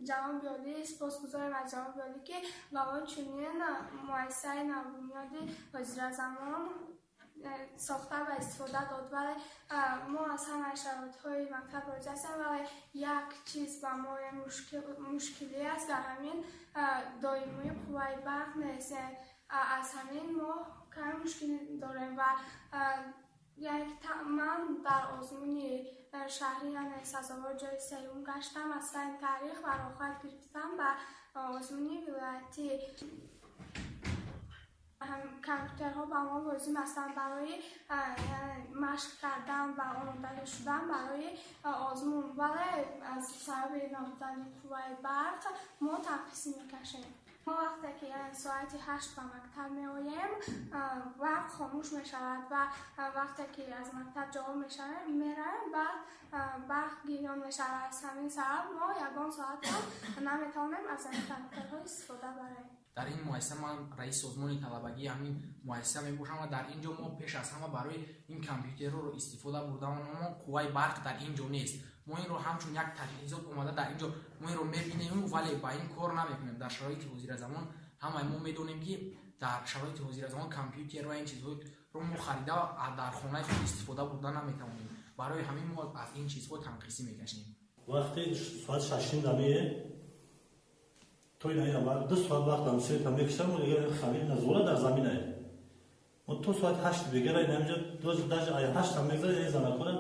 جوان بیالی سپاسگزارم از جوان بیالی که با چنین مؤسسه نابنیادی وزیر زمان ساخته و استفاده داد. ولی ما از همه شرایط‌های مکتب راضی هستیم، ولی یک چیز با ما مشکلی است، در همین دائمی قوه برق نیست. از همین ما کم مشکلی داریم و من در آزمون شهری یعنی سزاوار جای سیوم گشتم، اصلا این تاریخ و راحت گرفتم و آزمون ولایتی کامپیوترها با ما لازم هستند برای مشق کردن و آماده شدن برای آزمون، ولی از سبب نبودن قوه برق ما ترخیص میکشیم. ما وقتی که ساعت 8 به مکتب می آییم وقت خاموش می شود و وقتی که از مکتب جواب می رویم برق گیران می شود. از همین سبب ما یکان ساعت هم نمی توانیم از این کامپیوترها استفاده بریم. در این مؤسسه من رئیس سازمان طلبگی همین مؤسسه میباشم و در اینجا ما پیش از همه برای این کامپیوتر رو استفاده بردم و ما قوه برق در اینجا نیست. ما این رو همچون یک تجهیزات اومده در اینجا ما این رو میبینیم ولی با این کار نمیکنیم. در شرایط وزیر زمان همه ما میدونیم که در شرایط وزیر زمان کامپیوتر و این چیزها رو ما خریده و در خانه خود استفاده بردن نمیتونیم. برای همین ما از این چیزها تنقیصی میکشیم. وقتی ساعت 6 دمیه توی نه اول 2 ساعت وقت هم سه تا میکشم و دیگه خمیر نزوله در زمینه. من 2 ساعت 8 بگیره اینجا درجه ای 8 هم میگذره این زمان کنه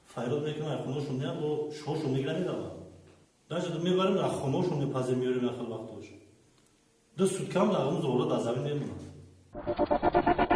فایرات میکنه خونه‌شون میاد و شوشون میگیره میدم. درجه میبرم از خونه‌شون میپازه میاریم اخر وقت باشه. 2 سوت کم در اون زوله در زمین میمونه.